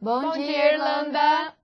Bom dia, Irlanda!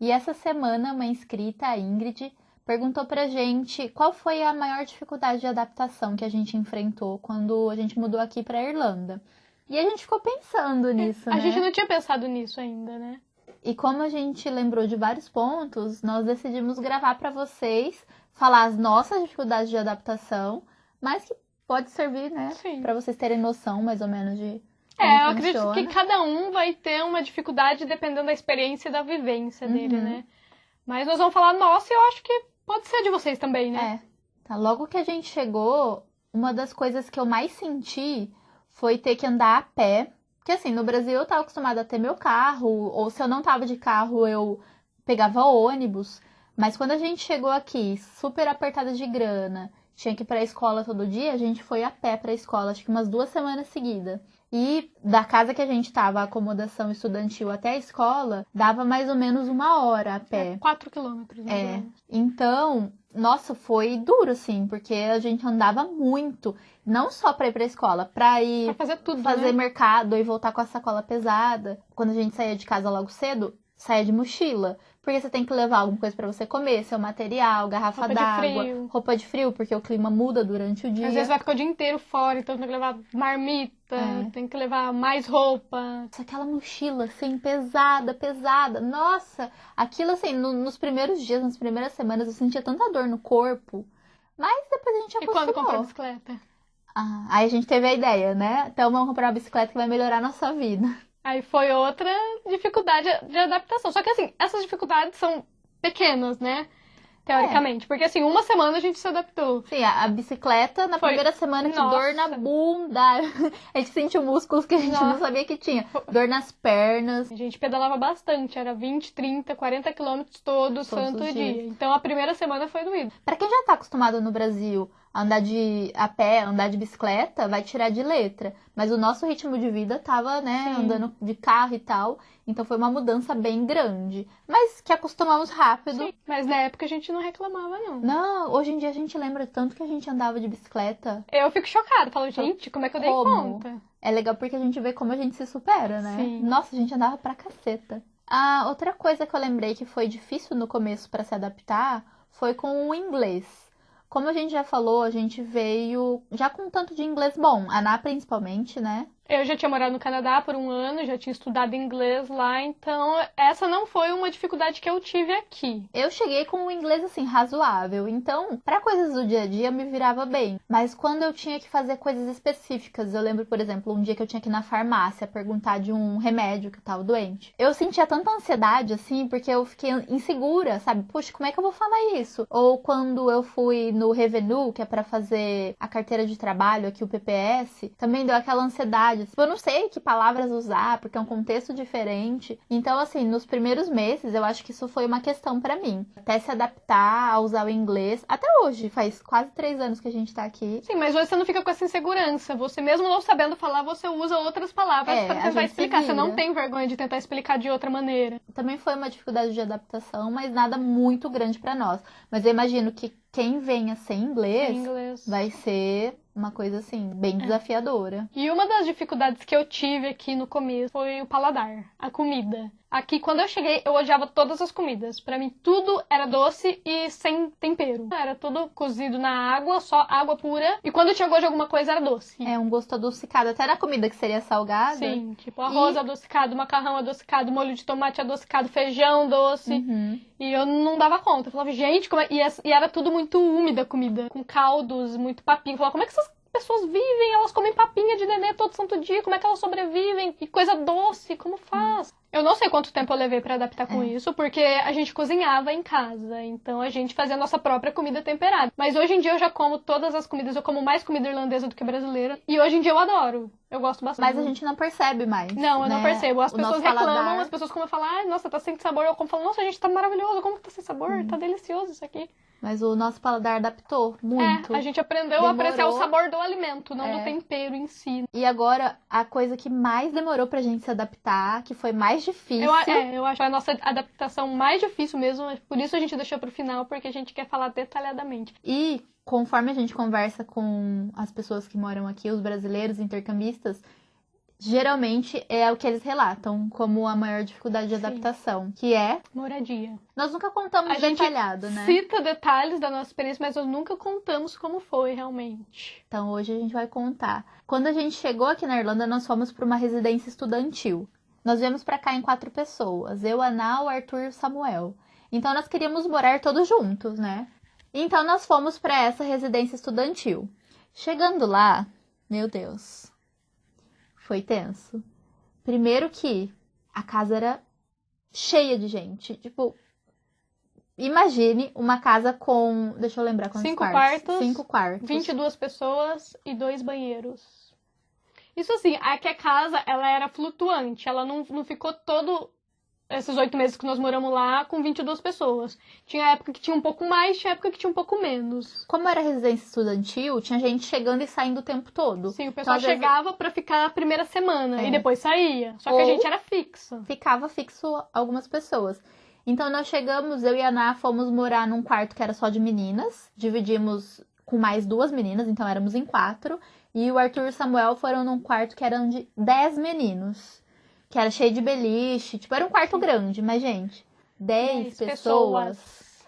E essa semana, uma inscrita, a Ingrid, perguntou pra gente qual foi a maior dificuldade de adaptação que a gente enfrentou quando a gente mudou aqui pra Irlanda. E a gente ficou pensando nisso, né? A gente não tinha pensado nisso ainda, né? E como a gente lembrou de vários pontos, nós decidimos gravar pra vocês, falar as nossas dificuldades de adaptação, mas que pode servir, né? Sim. Pra vocês terem noção, mais ou menos, de como eu funciona. acredito que cada um vai ter uma dificuldade dependendo da experiência e da vivência dele, né? Mas nós vamos falar nossa e eu acho que pode ser de vocês também, né? Tá. Logo que a gente chegou, uma das coisas que eu mais senti foi ter que andar a pé. Porque assim, no Brasil eu tava acostumada a ter meu carro, ou se eu não tava de carro, eu pegava ônibus. Mas quando a gente chegou aqui, super apertada de grana, tinha que ir pra escola todo dia, a gente foi a pé pra escola, acho que umas 2 semanas seguidas. E da casa que a gente tava, a acomodação estudantil até a escola, dava mais ou menos 1 hora a pé. 4 quilômetros, né? Então, nossa, foi duro, assim, porque a gente andava muito. Não só pra ir pra escola, pra ir Pra fazer tudo, fazer né? mercado e voltar com a sacola pesada. Quando a gente saía de casa logo cedo, saía de mochila. Porque você tem que levar alguma coisa pra você comer, seu material, garrafa Roupa de d'água, frio. roupa de frio, porque o clima muda durante o dia. Às vezes vai ficar o dia inteiro fora, então tem que levar marmita, tem que levar mais roupa. Aquela mochila, assim, pesada, pesada. Nossa, aquilo, assim, nos primeiros dias, nas primeiras semanas, eu sentia tanta dor no corpo. Mas depois a gente E acostumou. quando comprou a bicicleta? Aí a gente teve a ideia, né? Então vamos comprar uma bicicleta que vai melhorar a nossa vida. Aí foi outra dificuldade de adaptação. Só que assim, essas dificuldades são pequenas, né? Teoricamente. Porque assim, 1 semana a gente se adaptou. Sim, a bicicleta na Foi- primeira semana, que Nossa. dor na bunda. A gente sentiu músculos que a gente não Nossa. sabia que tinha. Dor nas pernas. A gente pedalava bastante, era 20, 30, 40 quilômetros todo Todos santo os dia. dias. Então a primeira semana foi doído. Pra quem já tá acostumado no Brasil a andar a pé, andar de bicicleta, vai tirar de letra. Mas o nosso ritmo de vida tava, né, Sim. andando de carro e tal. Então foi uma mudança bem grande. Mas que acostumamos rápido. Sim, mas na época a gente não reclamava, não. Não, hoje em dia a gente lembra tanto que a gente andava de bicicleta. Eu fico chocada, falo, gente, como é que eu dei Como? conta? É legal porque a gente vê como a gente se supera, né? Sim. Nossa, a gente andava pra caceta. A outra coisa que eu lembrei que foi difícil no começo pra se adaptar foi com o inglês. Como a gente já falou, a gente veio já com um tanto de inglês bom, a Ná principalmente, né? Eu já tinha morado no Canadá por 1 ano, já tinha estudado inglês lá, então essa não foi uma dificuldade que eu tive aqui. Eu cheguei com um inglês assim razoável, então pra coisas do dia a dia eu me virava bem. Mas quando eu tinha que fazer coisas específicas, eu lembro, por exemplo, um dia que eu tinha que ir na farmácia perguntar de um remédio que eu tava doente. Eu sentia tanta ansiedade assim, porque eu fiquei insegura, sabe? Puxa, como é que eu vou falar isso? Ou quando eu fui no Revenue, que é pra fazer a carteira de trabalho aqui, o PPS, também deu aquela ansiedade. Eu não sei que palavras usar, porque é um contexto diferente. Então, assim, nos primeiros meses, eu acho que isso foi uma questão pra mim. Até se adaptar a usar o inglês. Até hoje, faz quase 3 anos que a gente tá aqui. Sim, mas você não fica com essa insegurança. Você mesmo não sabendo falar, você usa outras palavras É, pra a tentar gente se explicar. Você não vira. tem vergonha de tentar explicar de outra maneira. Também foi uma dificuldade de adaptação, mas nada muito grande pra nós. Mas eu imagino que quem venha sem inglês Em inglês. vai ser uma coisa, assim, bem desafiadora. E uma das dificuldades que eu tive aqui no começo foi o paladar, a comida. Aqui, quando eu cheguei, eu odiava todas as comidas. Pra mim, tudo era doce e sem tempero. Era tudo cozido na água, só água pura. E quando tinha gosto de alguma coisa, era doce. É um gosto adocicado, até na comida que seria salgada. Sim, tipo arroz adocicado, macarrão adocicado, molho de tomate adocicado, feijão doce. Uhum. E eu não dava conta. Eu falava, gente, como é... e era tudo muito úmida a comida, com caldos, muito papinho. Eu falava, como é que essas pessoas vivem? Elas comem papinha de nenê todo santo dia, como é que elas sobrevivem? E coisa doce, como faz? Eu não sei quanto tempo eu levei pra adaptar com isso, porque a gente cozinhava em casa, então a gente fazia a nossa própria comida temperada. Mas hoje em dia eu já como todas as comidas, eu como mais comida irlandesa do que brasileira, e hoje em dia eu adoro. Eu gosto bastante. Mas a gente não percebe mais. Não, eu não né? percebo. As O pessoas nosso reclamam, paladar. as pessoas como falam, ai, nossa, tá sem sabor. Eu como falo, nossa, gente, tá maravilhoso, como que tá sem sabor? Tá delicioso isso aqui. Mas o nosso paladar adaptou muito. A gente aprendeu a apreciar o Demorou. sabor do alimento, não do tempero em si. E agora, a coisa que mais demorou pra gente se adaptar, que foi mais difícil. Eu acho a nossa adaptação mais difícil mesmo, por isso a gente deixou pro final, porque a gente quer falar detalhadamente. E conforme a gente conversa com as pessoas que moram aqui, os brasileiros intercambistas, geralmente é o que eles relatam como a maior dificuldade de adaptação, que é... Moradia. Nós nunca contamos detalhado, né? Cita detalhes da nossa experiência, mas nós nunca contamos como foi realmente. Então hoje a gente vai contar. Quando a gente chegou aqui na Irlanda, nós fomos para uma residência estudantil. Nós viemos para cá em 4 pessoas. Eu, a Ana, o Arthur e o Samuel. Então nós queríamos morar todos juntos, né? Então nós fomos para essa residência estudantil. Chegando lá, meu Deus, foi tenso. Primeiro que a casa era cheia de gente. Tipo, imagine uma casa com... Deixa eu lembrar quantos 5 quartos. quartos. 5 quartos. 22 pessoas e 2 banheiros. Isso assim, aqui a casa, ela era flutuante. Ela não ficou todo... Esses 8 meses que nós moramos lá com 22 pessoas. Tinha época que tinha um pouco mais, tinha época que tinha um pouco menos. Como era residência estudantil, tinha gente chegando e saindo o tempo todo. Sim, o pessoal Então, às chegava pra ficar a primeira semana e depois saía. Só que a gente era fixo. Ficava fixo algumas pessoas. Então nós chegamos, eu e a Ana fomos morar num quarto que era só de meninas. Dividimos com mais 2 meninas, então éramos em 4. E o Arthur e o Samuel foram num quarto que eram de 10 meninos. Que era cheio de beliche. Tipo, era um quarto grande, mas, gente, 10 pessoas.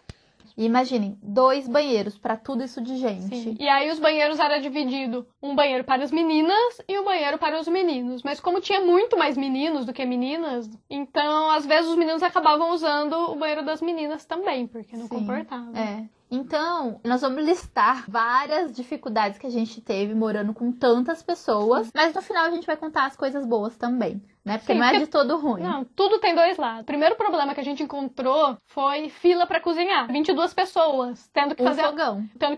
E imaginem, 2 banheiros pra tudo isso de gente. Sim. E aí os banheiros era dividido um banheiro para as meninas e um banheiro para os meninos. Mas como tinha muito mais meninos do que meninas, então às vezes os meninos acabavam usando o banheiro das meninas também, porque não comportava. É. Então, nós vamos listar várias dificuldades que a gente teve morando com tantas pessoas, mas no final a gente vai contar as coisas boas também, né? Porque não é de todo ruim. Não, tudo tem 2 lados. O primeiro problema que a gente encontrou foi fila pra cozinhar. 22 pessoas, tendo que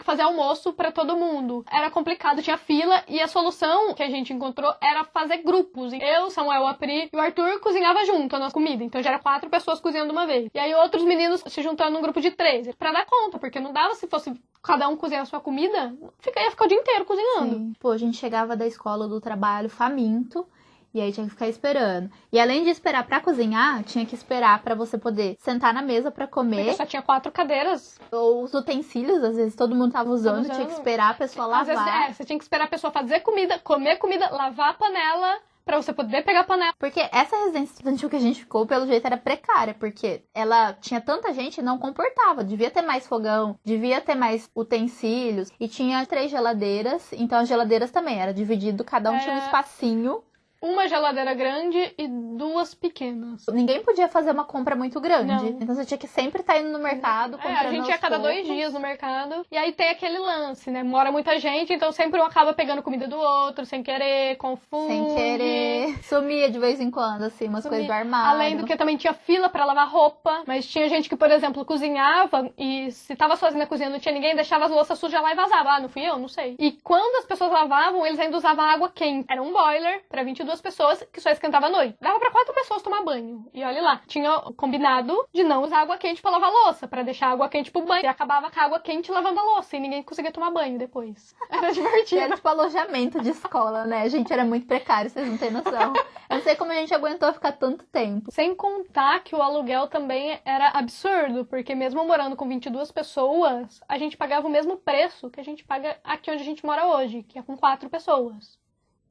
fazer almoço pra todo mundo. Era complicado, tinha fila, e a solução que a gente encontrou era fazer grupos. Eu, Samuel, a Pri e o Arthur cozinhava junto a nossa comida, então já era 4 pessoas cozinhando uma vez. E aí outros meninos se juntando num grupo de 3, pra dar conta, porque não dava se fosse cada um cozinhar a sua comida, ia ficar o dia inteiro cozinhando. Sim. Pô, a gente chegava da escola, do trabalho faminto, e aí tinha que ficar esperando. E além de esperar pra cozinhar, tinha que esperar pra você poder sentar na mesa pra comer. Porque só tinha 4 cadeiras. Ou os utensílios, às vezes todo mundo tava usando, tinha que esperar a pessoa lavar. Às vezes, você tinha que esperar a pessoa fazer comida, comer comida, lavar a panela, pra você poder pegar a panela. Porque essa residência estudantil que a gente ficou, pelo jeito, era precária, porque ela tinha tanta gente e não comportava. Devia ter mais fogão, devia ter mais utensílios. E tinha 3 geladeiras, então as geladeiras também era dividido, cada um tinha um espacinho. Uma geladeira grande e 2 pequenas. Ninguém podia fazer uma compra muito grande. Não. Então você tinha que sempre estar indo no mercado comprando a gente ia a cada 2 dias no mercado. E aí tem aquele lance, né? Mora muita gente, então sempre um acaba pegando comida do outro, sem querer, confunde. Sem querer. Sumia de vez em quando, assim, umas coisas do armário. Além do que também tinha fila pra lavar roupa. Mas tinha gente que, por exemplo, cozinhava e se tava sozinha na cozinha, não tinha ninguém, deixava as louças sujas lá e vazava. Ah, não fui eu? Não sei. E quando as pessoas lavavam, eles ainda usavam água quente. Era um boiler pra 22 pessoas que só esquentava à noite. Dava pra 4 pessoas tomar banho. E olha lá, tinha combinado de não usar água quente pra lavar louça, pra deixar a água quente pro banho. E acabava com a água quente lavando a louça e ninguém conseguia tomar banho depois. Era divertido. Era tipo alojamento de escola, né? A gente era muito precário, vocês não têm noção. Eu não sei como a gente aguentou ficar tanto tempo. Sem contar que o aluguel também era absurdo, porque mesmo morando com 22 pessoas, a gente pagava o mesmo preço que a gente paga aqui onde a gente mora hoje, que é com 4 pessoas.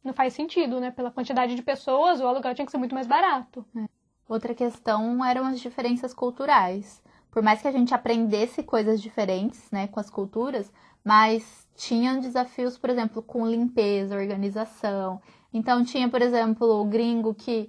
Não faz sentido, né? Pela quantidade de pessoas, o aluguel tinha que ser muito mais barato. Outra questão eram as diferenças culturais. Por mais que a gente aprendesse coisas diferentes, né, com as culturas, mas tinham desafios, por exemplo, com limpeza, organização. Então tinha, por exemplo, o gringo que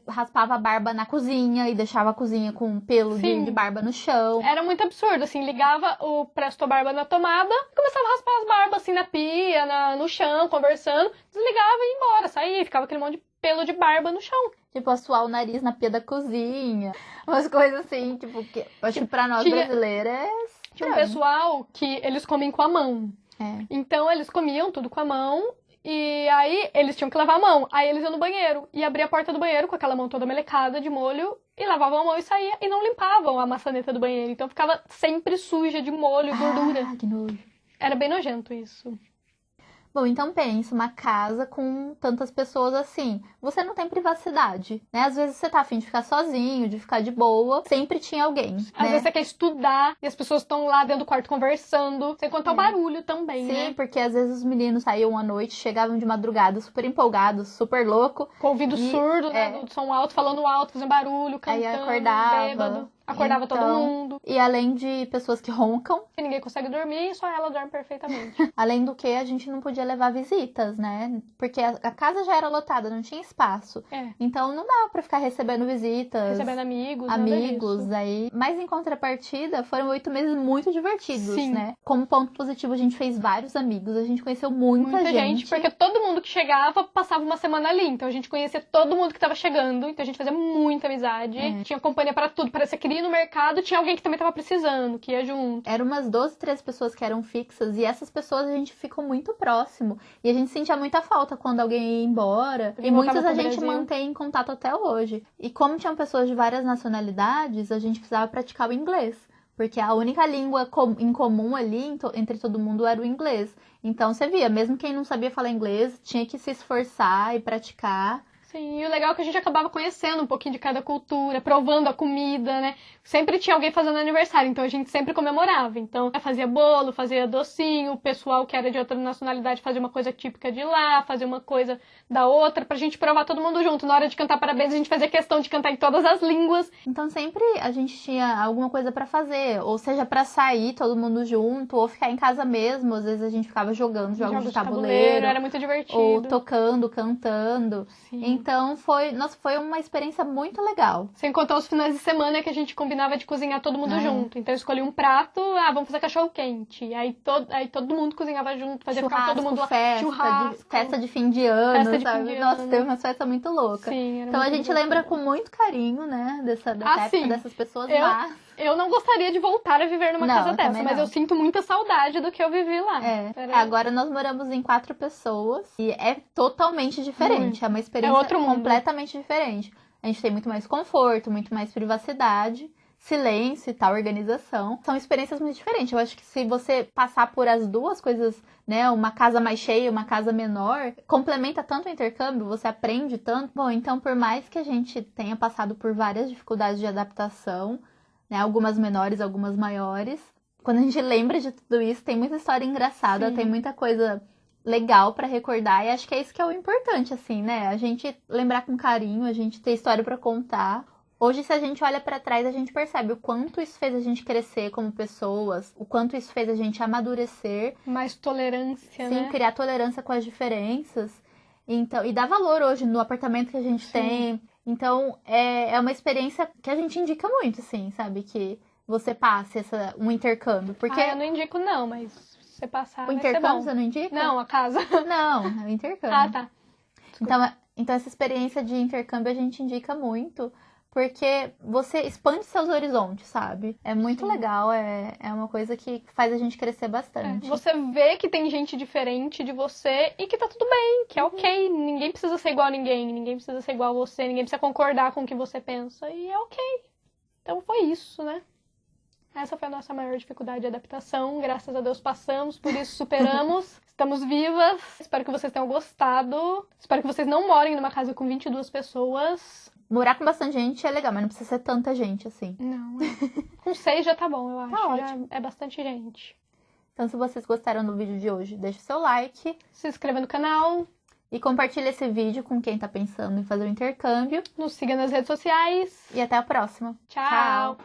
raspava a barba na cozinha e deixava a cozinha com um pelo de barba no chão. Era muito absurdo, assim, ligava o Presto Barba na tomada, começava a raspar as barbas, assim, na pia, no chão, conversando, desligava e ia embora, saía, ficava aquele monte de pelo de barba no chão. Tipo, assoar o nariz na pia da cozinha, umas coisas assim, tipo, que acho que pra nós brasileiras... Tinha um pessoal que eles comem com a mão. É. Então, eles comiam tudo com a mão. E aí, eles tinham que lavar a mão. Aí, eles iam no banheiro e abriam a porta do banheiro com aquela mão toda melecada de molho e lavavam a mão e saía e não limpavam a maçaneta do banheiro. Então, ficava sempre suja de molho e gordura. Ah, que nojo. Era bem nojento isso. Bom, então pensa, uma casa com tantas pessoas assim, você não tem privacidade, né? Às vezes você tá afim de ficar sozinho, de ficar de boa, sempre tinha alguém, Às né? vezes você quer estudar e as pessoas estão lá dentro do quarto conversando, sem contar o barulho também, Sim, né? porque às vezes os meninos saíam à noite, chegavam de madrugada super empolgados, super louco, Com o ouvido surdo, né? Do som alto, falando alto, fazendo barulho, aí cantando, acordava. bêbado. Acordava todo Então, mundo. E além de pessoas que roncam, E ninguém consegue dormir, só ela dorme perfeitamente. além do que a gente não podia levar visitas, né? Porque a casa já era lotada, não tinha espaço. É. Então não dava pra ficar recebendo visitas. Recebendo amigos, nada disso. Aí. Mas em contrapartida, foram 8 meses muito divertidos, Sim. né? Como ponto positivo, a gente fez vários amigos, a gente conheceu muita gente. Porque todo mundo que chegava passava uma semana ali. Então a gente conhecia todo mundo que tava chegando. Então a gente fazia muita amizade. Tinha companhia pra tudo. Parecia que ia no mercado, tinha alguém que também tava precisando, que ia junto. Eram umas 12, 13 pessoas que eram fixas. E essas pessoas a gente ficou muito próximo. E a gente sentia muita falta quando alguém ia embora. E muitos a gente mantém em contato até hoje. E como tinham pessoas de várias nacionalidades, a gente precisava praticar o inglês. Porque a única língua em comum ali entre todo mundo era o inglês. Então você via, mesmo quem não sabia falar inglês, tinha que se esforçar e praticar. Sim, e o legal é que a gente acabava conhecendo um pouquinho de cada cultura, provando a comida, né? Sempre tinha alguém fazendo aniversário, então a gente sempre comemorava. Então, fazia bolo, fazia docinho, o pessoal que era de outra nacionalidade fazia uma coisa típica de lá, fazia uma coisa da outra, pra gente provar todo mundo junto. Na hora de cantar parabéns, a gente fazia questão de cantar em todas as línguas. Então, sempre a gente tinha alguma coisa pra fazer, ou seja, pra sair todo mundo junto, ou ficar em casa mesmo. Às vezes a gente ficava jogando jogos de tabuleiro. Era muito divertido. Ou tocando, cantando. Sim. Então, foi uma experiência muito legal. Sem contar os finais de semana que a gente combinava de cozinhar todo mundo junto. Então, eu escolhi um prato, vamos fazer cachorro-quente. Aí todo mundo cozinhava junto, fazia ficar todo mundo lá. Festa de fim de ano, sabe? Nossa, teve uma festa muito louca. Sim, então, a gente lembra com muito carinho, né, dessa época, dessas pessoas lá. Eu não gostaria de voltar a viver numa casa dessa, mas eu sinto muita saudade do que eu vivi lá. Agora nós moramos em 4 pessoas e é totalmente diferente. É uma experiência completamente diferente. A gente tem muito mais conforto, muito mais privacidade, silêncio e tal, organização. São experiências muito diferentes. Eu acho que se você passar por as duas coisas, né, uma casa mais cheia, uma casa menor, complementa tanto o intercâmbio, você aprende tanto. Bom, então por mais que a gente tenha passado por várias dificuldades de adaptação, né, algumas menores, algumas maiores. Quando a gente lembra de tudo isso, tem muita história engraçada, tem muita coisa legal pra recordar. E acho que é isso que é o importante, assim, né? A gente lembrar com carinho, a gente ter história pra contar. Hoje, se a gente olha pra trás, a gente percebe o quanto isso fez a gente crescer como pessoas, o quanto isso fez a gente amadurecer. Mais tolerância, né? Sim, criar tolerância com as diferenças. Então, e dar valor hoje no apartamento que a gente tem. Então, é uma experiência que a gente indica muito, assim, sabe? Que você passe um intercâmbio. Porque eu não indico não, mas se você passar, o intercâmbio você não indica? Não, a casa. Não, é o intercâmbio. Tá. Então, essa experiência de intercâmbio a gente indica muito, porque você expande seus horizontes, sabe? É muito legal, é uma coisa que faz a gente crescer bastante. Você vê que tem gente diferente de você e que tá tudo bem, que é ok. Ninguém precisa ser igual a ninguém precisa ser igual a você, ninguém precisa concordar com o que você pensa, e é ok. Então foi isso, né? Essa foi a nossa maior dificuldade de adaptação. Graças a Deus passamos, por isso superamos. Estamos vivas. Espero que vocês tenham gostado. Espero que vocês não morem numa casa com 22 pessoas. Morar com bastante gente é legal, mas não precisa ser tanta gente assim. Não, com 6 já tá bom, eu acho. Tá ótimo. Já é bastante gente. Então, se vocês gostaram do vídeo de hoje, deixa o seu like. Se inscreva no canal. E compartilha esse vídeo com quem tá pensando em fazer o intercâmbio. Nos siga nas redes sociais. E até a próxima. Tchau.